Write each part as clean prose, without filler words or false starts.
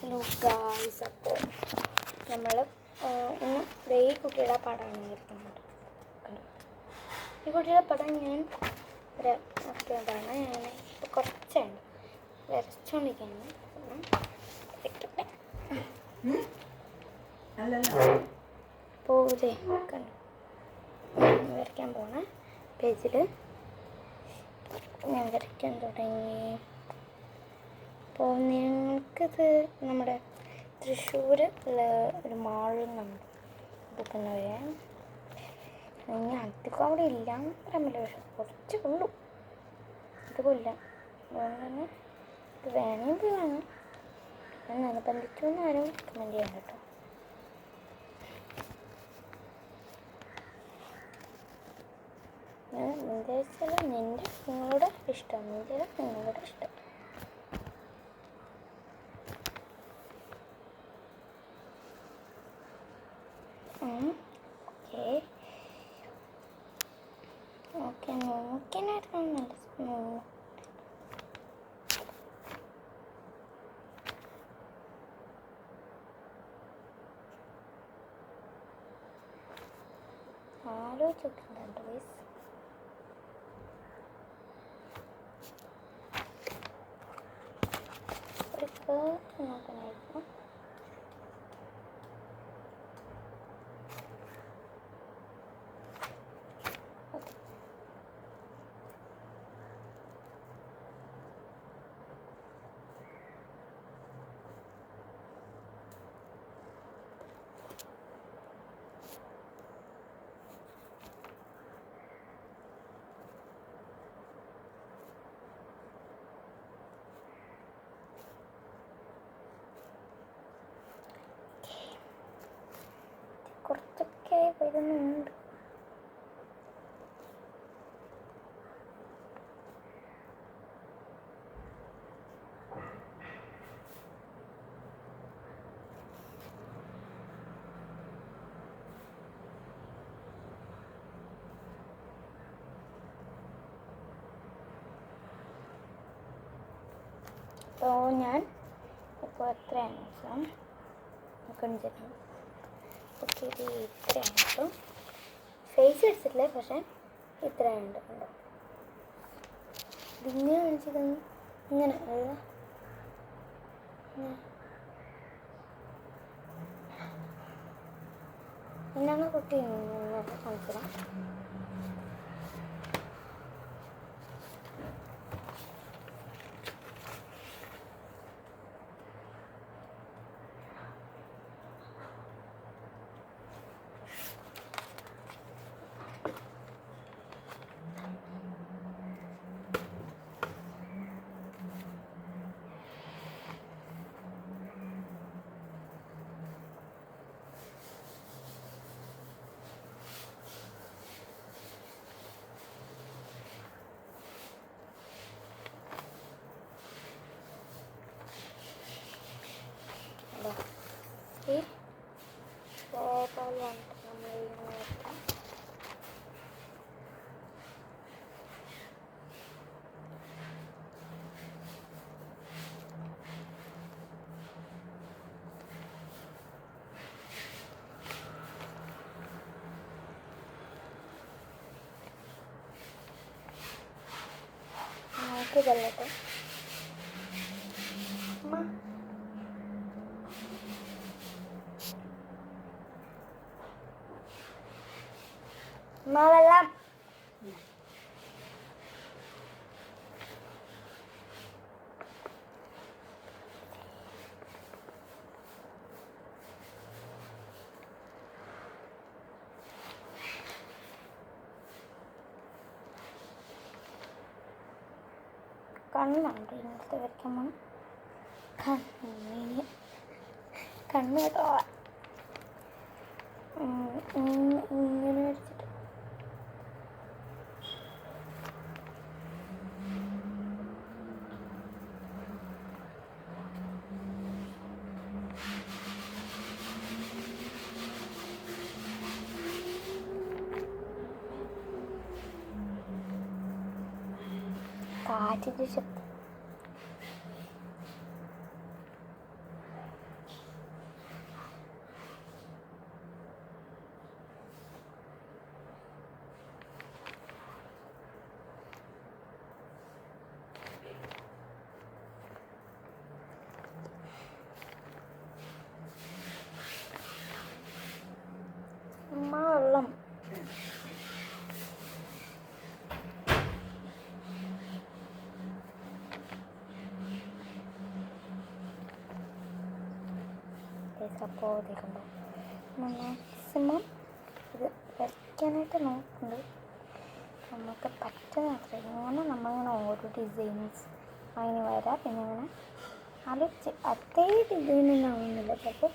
Hello guys, അപ്പോൾ നമ്മൾ ഇന്ന് ഈ കുട്ടിയുടെ പടമാണ് വരയ്ക്കുന്നത്. ഈ കുട്ടിയുടെ പടം ഞാൻ വരയ്ക്കുന്നതാണ്. ഞാൻ ഇപ്പോൾ കുറച്ചാണ് വരച്ചുകൊണ്ടിരിക്കുകയാണ്. അപ്പോൾ ഇതേ കണ്ടു വരയ്ക്കാൻ പോണ പേജിൽ ഞാൻ വരയ്ക്കാൻ തുടങ്ങി. അപ്പോൾ നിങ്ങൾക്കിത് നമ്മുടെ തൃശ്ശൂർ ഒരു മാളിൽ നിന്നുണ്ട് ബുക്കുന്നവരെ. ഇനി അധികം അവിടെ ഇല്ല പറയാൻ പറ്റില്ല, പക്ഷെ കുറച്ച് ഉള്ളൂ, അധികം ഇല്ല. അതുകൊണ്ട് തന്നെ ഇത് വേണമെങ്കിൽ പോയി വാങ്ങാം. ഞാൻ നിർബന്ധിച്ചൊന്നും ആരും റെക്കമെൻഡ് ചെയ്യാം കേട്ടോ. ഞാൻ നിന്റെ നിങ്ങളുടെ ഇഷ്ടം, നിങ്ങളുടെ ഇഷ്ടം. ഓക്കെ നോക്കാനായിട്ടാണ് ആലോചിക്കുന്നുണ്ട് ഗൈസ്. ഒരു കേക്ക് നോക്കാനായിരുന്നു. കുറച്ചൊക്കെ വരുന്നുണ്ട്. അപ്പോൾ ഞാൻ ഇപ്പോൾ എത്രയാണ് വെച്ചാൽ കണ്ടിരുന്നു. ഓക്കെ, ഇത് ഇത്രയാണ് കേട്ടോ. ഫേസ് അടിച്ചിട്ടില്ല, പക്ഷേ ഇത്രയുണ്ട് കണ്ടോ. ഇതിങ്ങനെ കാണിച്ചത് ഇങ്ങനെ എന്നാണ് കുട്ടി കാണിച്ചത്. ഇതല്ലോ വെള്ളം. കണ്ണുണ്ട് ഇങ്ങനത്തെ വരയ്ക്കാൻ പോണം. കണ്ണ് കേട്ടോ ഇങ്ങനെ വരച്ചിട്ട് കാറ്റിൻ്റെ ശബ്ദം. ഗൈസ്. അപ്പോൾ ഇതേക്കുമ്പോൾ മാക്സിമം ഇത് വരയ്ക്കാനായിട്ട് നോക്കുന്നുണ്ട്. നമുക്ക് പറ്റുന്ന അത്ര ഇങ്ങനെ നമ്മളിങ്ങനെ ഓരോ ഡിസൈൻസ് അങ്ങനെ വരാം. പിന്നെ അങ്ങനെ ആലോചിച്ച് അതേ ഡിസൈൻ ആവുന്നില്ല, ചിലപ്പോൾ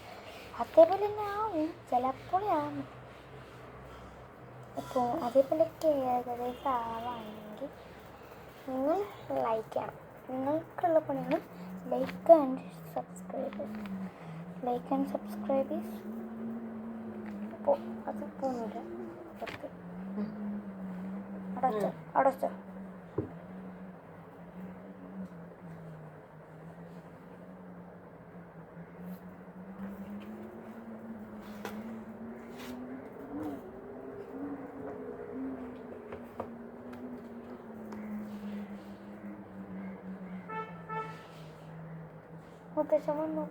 അതേപോലെ തന്നെ ആവും, ചിലപ്പോൾ ആവും. അപ്പോൾ അതേപോലെയൊക്കെ ഏകദേശം ആവാണെങ്കിൽ നിങ്ങൾ ലൈക്ക് ചെയ്യണം. നിങ്ങൾക്കുള്ള പണിയാണ് like and subscribe. Like and subscribe. അപ്പോൾ അത് പോകുന്നില്ല. അടച്ചോ. മുത്തശ്ശൻ വന്നു.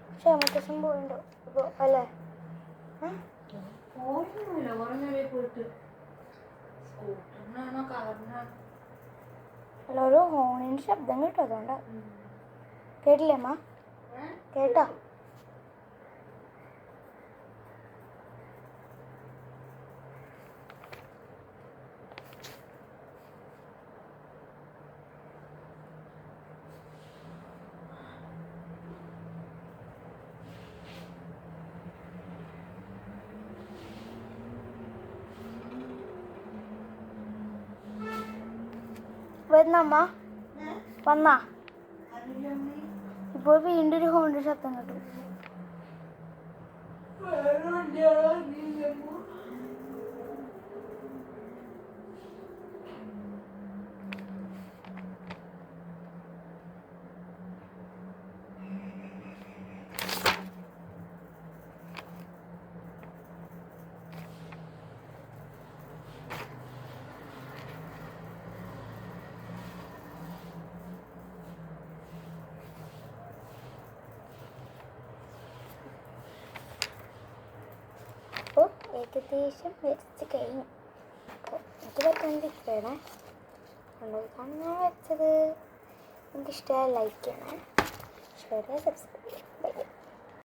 പക്ഷേ മുത്തശ്ശൻ പോയിണ്ടോ ഇപ്പോൾ അല്ലേ? അല്ല, ഒരു ഹോണിൻ്റെ ശബ്ദം കേട്ടോ, അതുകൊണ്ടാ. കേട്ടില്ലേ അമ്മ? കേട്ടോ? വരുന്നമ്മ വന്നാ? ഇപ്പോൾ വീണ്ടും ഒരു ഹോണിൻ്റെ ശബ്ദം കേട്ടു. അപ്പോൾ ഏകദേശം വരച്ച് കഴിഞ്ഞു. അപ്പോൾ എനിക്ക് പറ്റാണ്ടിരിക്കുകയാണ്. അതുകൊണ്ടാണ് ഞാൻ വരച്ചത്. എനിക്കിഷ്ടമായ ലൈക്ക് ചെയ്യണേ, ഷെയർ സബ്സ്ക്രൈബ് ചെയ്യണം.